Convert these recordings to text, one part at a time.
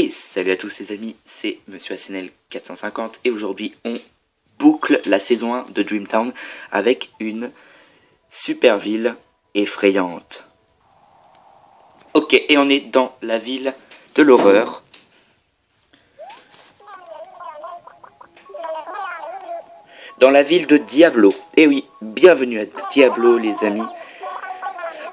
Et salut à tous les amis, c'est Monsieur ACNL 450 et aujourd'hui on boucle la saison 1 de Dreamtown avec une super ville effrayante. Ok, et on est dans la ville de l'horreur. Dans la ville de Diablo. Et oui, bienvenue à Diablo les amis.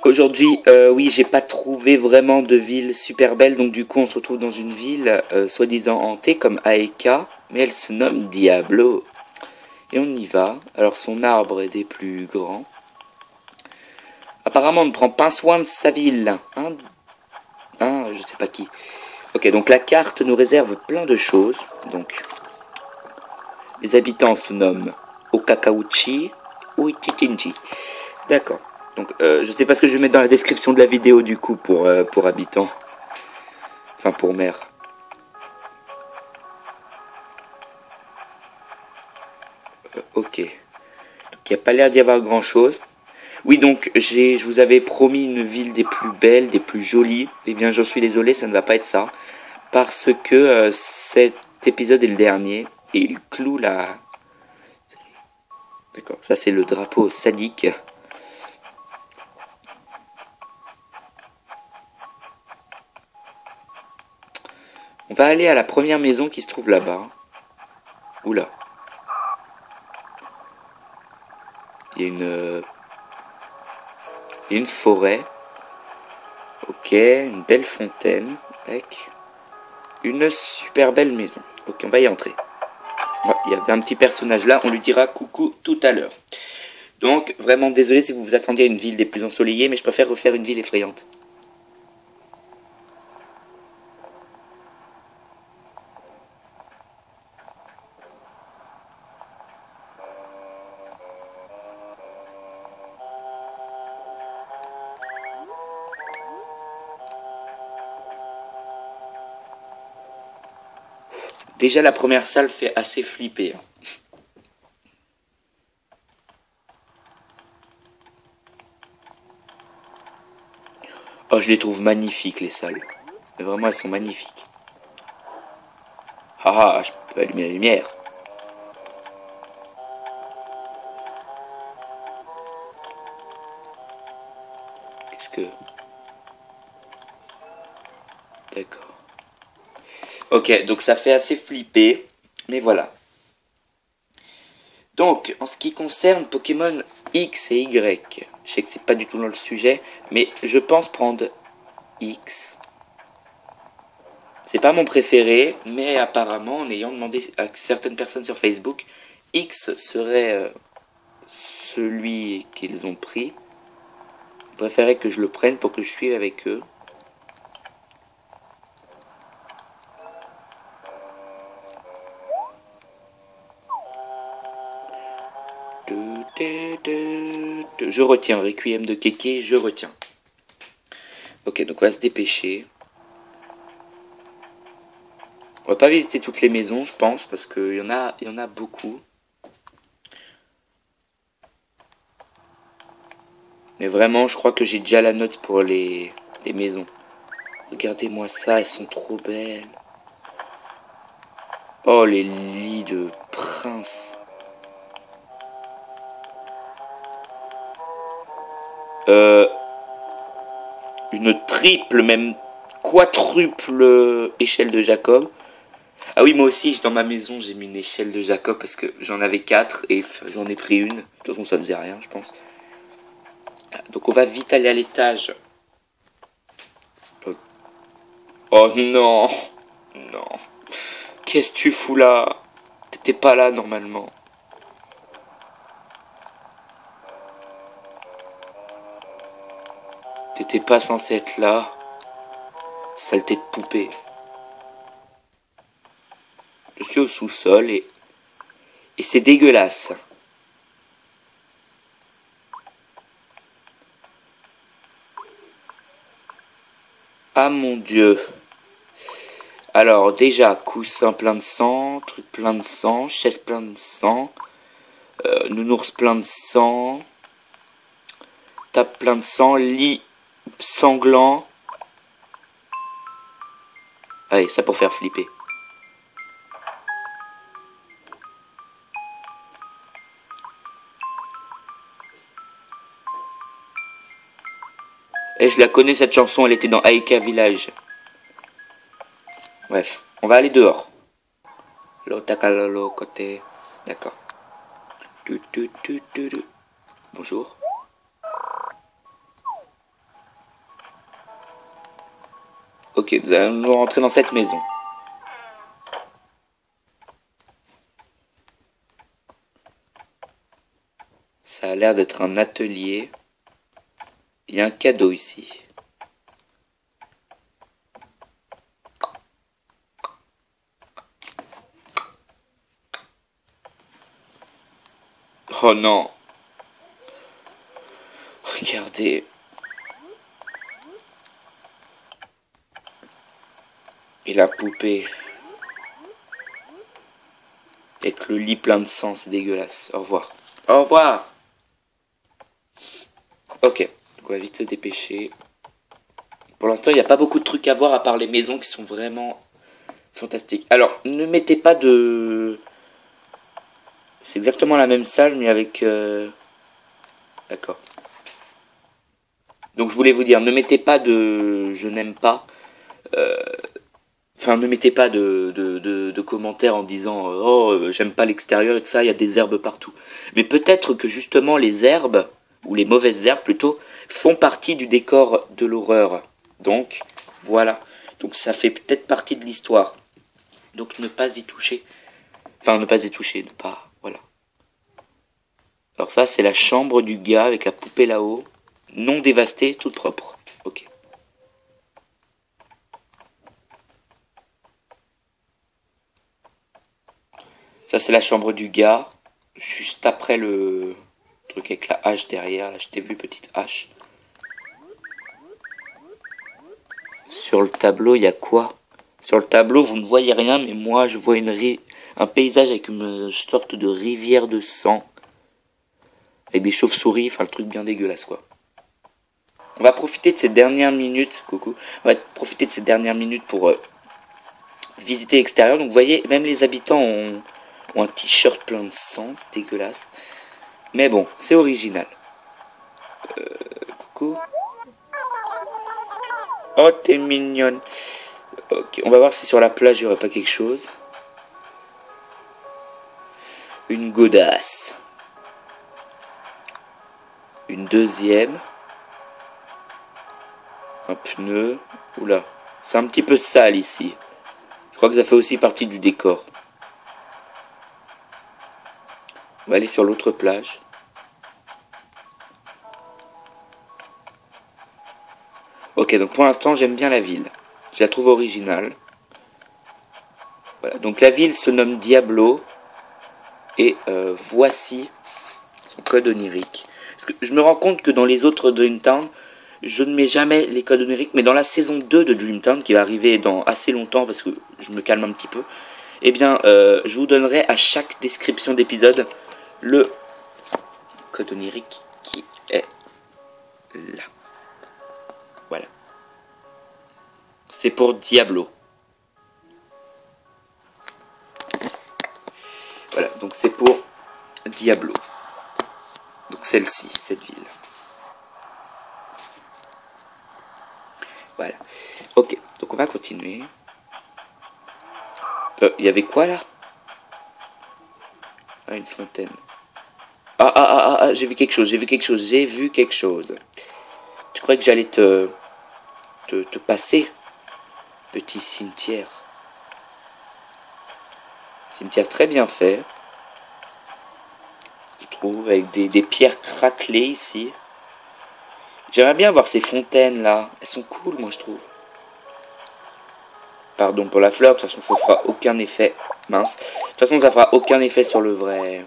Aujourd'hui, oui, j'ai pas trouvé vraiment de ville super belle, donc du coup on se retrouve dans une ville soi-disant hantée comme Aeka, mais elle se nomme Diablo. Et on y va. Alors son arbre est des plus grands. Apparemment on ne prend pas soin de sa ville. Je sais pas qui. Ok, donc la carte nous réserve plein de choses. Donc, les habitants se nomment Okakauchi ou Ichichinji. D'accord. Donc, je sais pas ce que je vais mettre dans la description de la vidéo du coup pour habitants. Enfin, pour maire. Ok. Donc, il n'y a pas l'air d'y avoir grand chose. Oui, donc, je vous avais promis une ville des plus belles, des plus jolies. Eh bien, j'en suis désolé, ça ne va pas être ça. Parce que cet épisode est le dernier. Et il cloue la... D'accord, ça c'est le drapeau sadique. On va aller à la première maison qui se trouve là-bas. Oula. Il y a une forêt. Ok, une belle fontaine avec une super belle maison. Ok, on va y entrer. Ouais, il y avait un petit personnage là, on lui dira coucou tout à l'heure. Donc, vraiment désolé si vous vous attendiez à une ville des plus ensoleillées, mais je préfère refaire une ville effrayante. Déjà, la première salle fait assez flipper. Oh, je les trouve magnifiques, les salles. Mais vraiment, elles sont magnifiques. Ah, je peux allumer la lumière. Qu'est-ce que... D'accord. Ok, donc ça fait assez flipper. Mais voilà. Donc, en ce qui concerne Pokémon X et Y, je sais que c'est pas du tout dans le sujet, mais je pense prendre X. C'est pas mon préféré, mais apparemment, en ayant demandé à certaines personnes sur Facebook, X serait celui qu'ils ont pris. Ils préféraient que je le prenne pour que je suive avec eux. Je retiens, Requiem de Keke, je retiens. Ok, donc on va se dépêcher. On va pas visiter toutes les maisons, je pense, parce qu'il y en a beaucoup. Mais vraiment, je crois que j'ai déjà la note pour les maisons. Regardez-moi ça, elles sont trop belles. Oh, les lits de prince. Une triple, même quadruple échelle de Jacob. Ah oui, moi aussi, dans ma maison, j'ai mis une échelle de Jacob parce que j'en avais 4 et j'en ai pris une. De toute façon, ça faisait rien, je pense. Donc on va vite aller à l'étage. Oh non. Non. Qu'est-ce que tu fous là? T'étais pas là normalement. T'étais pas censé être là. Saleté de poupée. Je suis au sous-sol et c'est dégueulasse. Ah mon dieu. Alors déjà, coussin plein de sang, truc plein de sang, chaise plein de sang, nounours plein de sang, table plein de sang, lit sanglant. Allez, ça pour faire flipper. Et je la connais cette chanson, elle était dans Aika Village. Bref, on va aller dehors. L'otakalolo côté. D'accord. Bonjour. Ok, nous allons rentrer dans cette maison. Ça a l'air d'être un atelier. Il y a un cadeau ici. Oh non. Regardez. Et la poupée. Avec le lit plein de sang, c'est dégueulasse. Au revoir. Au revoir. Ok, donc on va vite se dépêcher. Pour l'instant, il n'y a pas beaucoup de trucs à voir à part les maisons qui sont vraiment fantastiques. Alors, ne mettez pas de... C'est exactement la même salle, mais avec... D'accord. Donc je voulais vous dire, ne mettez pas de... Je n'aime pas... Enfin, ne mettez pas de commentaires en disant oh, j'aime pas l'extérieur et tout ça, il y a des herbes partout. Mais peut-être que justement les herbes, ou les mauvaises herbes plutôt, font partie du décor de l'horreur. Donc, voilà. Donc ça fait peut-être partie de l'histoire. Donc ne pas y toucher. Enfin, ne pas y toucher, ne pas... Voilà. Alors ça, c'est la chambre du gars avec la poupée là-haut. Non dévastée, toute propre. Ok. Ça, c'est la chambre du gars. Juste après le truc avec la hache derrière. Là, je t'ai vu, petite hache. Sur le tableau, il y a quoi? Sur le tableau, vous ne voyez rien, mais moi, je vois un paysage avec une sorte de rivière de sang. Avec des chauves-souris, enfin, le truc bien dégueulasse, quoi. On va profiter de ces dernières minutes, coucou. On va profiter de ces dernières minutes pour visiter l'extérieur. Donc, vous voyez, même les habitants ont un t-shirt plein de sang, c'est dégueulasse. Mais bon, c'est original. Coucou. Oh, t'es mignonne. Ok, on va voir si sur la plage il n'y aurait pas quelque chose. Une godasse. Une deuxième. Un pneu. Oula, c'est un petit peu sale ici. Je crois que ça fait aussi partie du décor. On va aller sur l'autre plage. Ok, donc pour l'instant j'aime bien la ville. Je la trouve originale. Voilà, donc la ville se nomme Diablo. Et voici son code onirique. Parce que je me rends compte que dans les autres Dreamtown, je ne mets jamais les codes oniriques. Mais dans la saison 2 de Dreamtown, qui va arriver dans assez longtemps parce que je me calme un petit peu, eh bien je vous donnerai à chaque description d'épisode le code onirique qui est là. Voilà. C'est pour Diablo. Voilà, donc c'est pour Diablo. Donc celle-ci, cette ville. Voilà. Ok, donc on va continuer. Il y avait quoi là? Ah, une fontaine. Ah, j'ai vu quelque chose, j'ai vu quelque chose. Tu croyais que j'allais te passer, petit cimetière. Cimetière très bien fait. Je trouve, avec des pierres craquelées ici. J'aimerais bien voir ces fontaines là. Elles sont cool, moi je trouve. Pardon pour la fleur, de toute façon ça fera aucun effet. Mince. De toute façon ça fera aucun effet sur le vrai.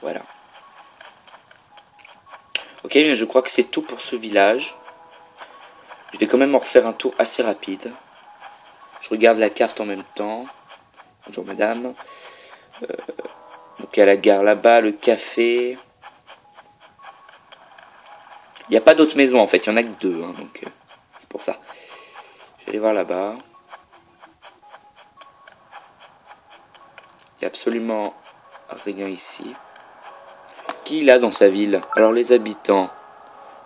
Voilà. Ok, mais je crois que c'est tout pour ce village. Je vais quand même en refaire un tour assez rapide. Je regarde la carte en même temps. Bonjour madame. Donc il y a la gare là-bas, le café. Il n'y a pas d'autres maisons en fait, il n'y en a que deux. Hein, donc pour ça. Je vais aller voir là-bas. Il n'y a absolument rien ici. Qui il a dans sa ville? Alors les habitants.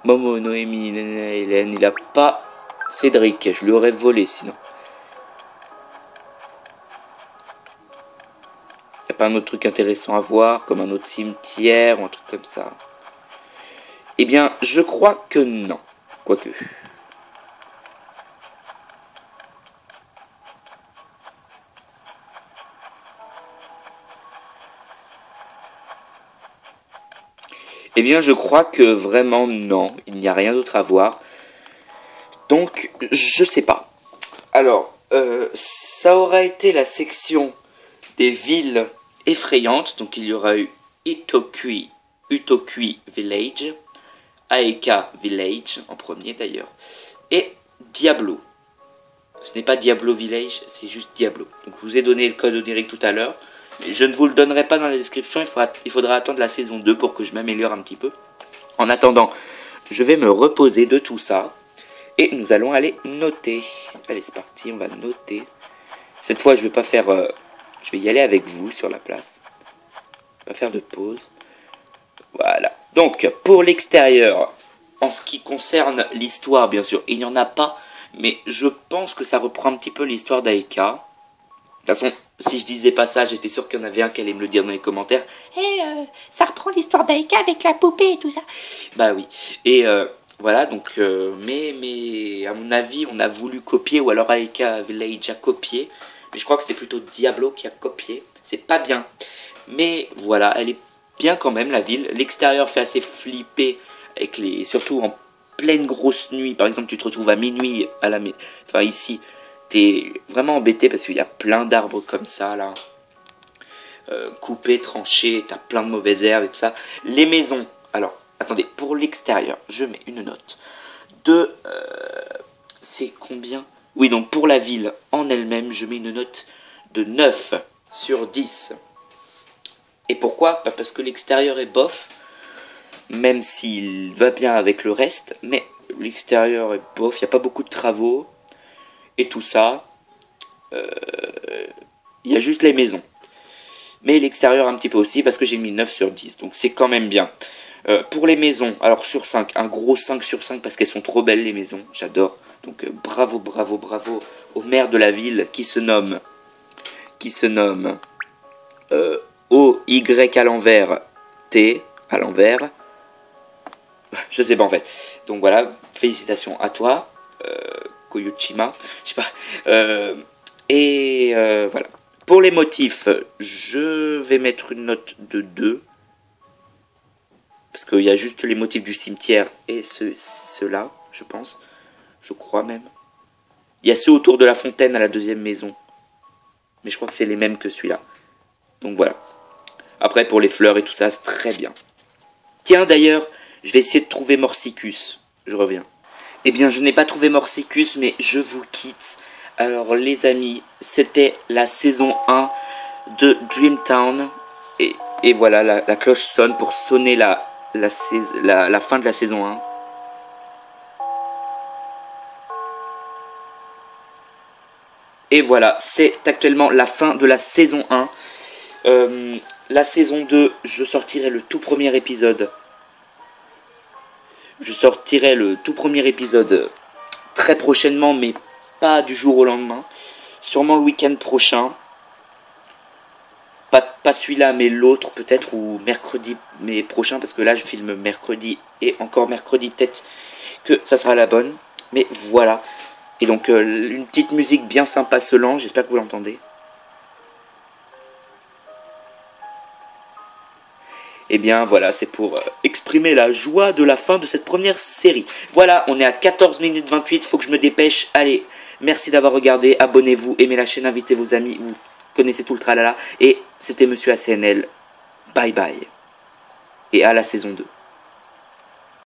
Momo, Noémie, Néné, Hélène. Il n'a pas Cédric. Je lui aurais volé sinon. Il n'y a pas un autre truc intéressant à voir, comme un autre cimetière ou un truc comme ça? Eh bien, je crois que non. Quoique. Eh bien, je crois que vraiment non. Il n'y a rien d'autre à voir. Donc, je sais pas. Alors, ça aura été la section des villes effrayantes. Donc, il y aura eu Utokui Village, Aeka Village, en premier d'ailleurs, et Diablo. Ce n'est pas Diablo Village, c'est juste Diablo. Donc, je vous ai donné le code onirique tout à l'heure. Mais je ne vous le donnerai pas dans la description, il faudra attendre la saison 2 pour que je m'améliore un petit peu. En attendant, je vais me reposer de tout ça. Et nous allons aller noter. Allez, c'est parti, on va noter. Cette fois, je vais pas faire... je vais y aller avec vous sur la place. Pas faire de pause. Voilà. Donc, pour l'extérieur, en ce qui concerne l'histoire, bien sûr, il n'y en a pas. Mais je pense que ça reprend un petit peu l'histoire d'Aeka. De toute façon, si je disais pas ça, j'étais sûr qu'il y en avait un qui allait me le dire dans les commentaires. Ça reprend l'histoire d'Aeka avec la poupée et tout ça. Bah oui. Et voilà, donc, mais à mon avis, on a voulu copier, ou alors Aeka Village a copié. Mais je crois que c'est plutôt Diablo qui a copié. C'est pas bien. Mais voilà, elle est bien quand même, la ville. L'extérieur fait assez flipper, avec surtout en pleine grosse nuit. Par exemple, tu te retrouves à minuit, enfin ici. T'es vraiment embêté parce qu'il y a plein d'arbres comme ça là, coupés, tranchés, t'as plein de mauvaises herbes et tout ça. Les maisons, alors attendez, pour l'extérieur, je mets une note de, c'est combien? Oui, donc pour la ville en elle-même, je mets une note de 9 sur 10. Et pourquoi? Parce que l'extérieur est bof, même s'il va bien avec le reste, mais l'extérieur est bof, il n'y a pas beaucoup de travaux. Et tout ça, il y a juste les maisons. Mais l'extérieur un petit peu aussi, parce que j'ai mis 9 sur 10. Donc c'est quand même bien. Pour les maisons, alors sur 5, un gros 5 sur 5, parce qu'elles sont trop belles les maisons. J'adore. Donc bravo, bravo, bravo au maire de la ville qui se nomme O-Y à l'envers, T à l'envers. Je sais pas en fait. Donc voilà, félicitations à toi. Koyuchima, je sais pas. Voilà. Pour les motifs, je vais mettre une note de 2. Parce qu'il y a juste les motifs du cimetière et ceux-là, je pense. Je crois même. Il y a ceux autour de la fontaine à la deuxième maison. Mais je crois que c'est les mêmes que celui-là. Donc voilà. Après, pour les fleurs et tout ça, c'est très bien. Tiens, d'ailleurs, je vais essayer de trouver Morsicus. Je reviens. Eh bien, je n'ai pas trouvé Morsicus, mais je vous quitte. Alors, les amis, c'était la saison 1 de Dreamtown. Et voilà, la cloche sonne pour sonner la fin de la saison 1. Et voilà, c'est actuellement la fin de la saison 1. La saison 2, je sortirai le tout premier épisode. Je sortirai le tout premier épisode très prochainement, mais pas du jour au lendemain. Sûrement le week-end prochain. Pas celui-là, mais l'autre peut-être, ou mercredi mais prochain, parce que là je filme mercredi, et encore mercredi peut-être que ça sera la bonne. Mais voilà. Et donc une petite musique bien sympa se lance, j'espère que vous l'entendez. Et bien voilà, c'est pour exprimer la joie de la fin de cette première série. Voilà, on est à 14 minutes 28, faut que je me dépêche. Allez, merci d'avoir regardé, abonnez-vous, aimez la chaîne, invitez vos amis, vous connaissez tout le tralala. Et c'était Monsieur ACNL, bye bye. Et à la saison 2.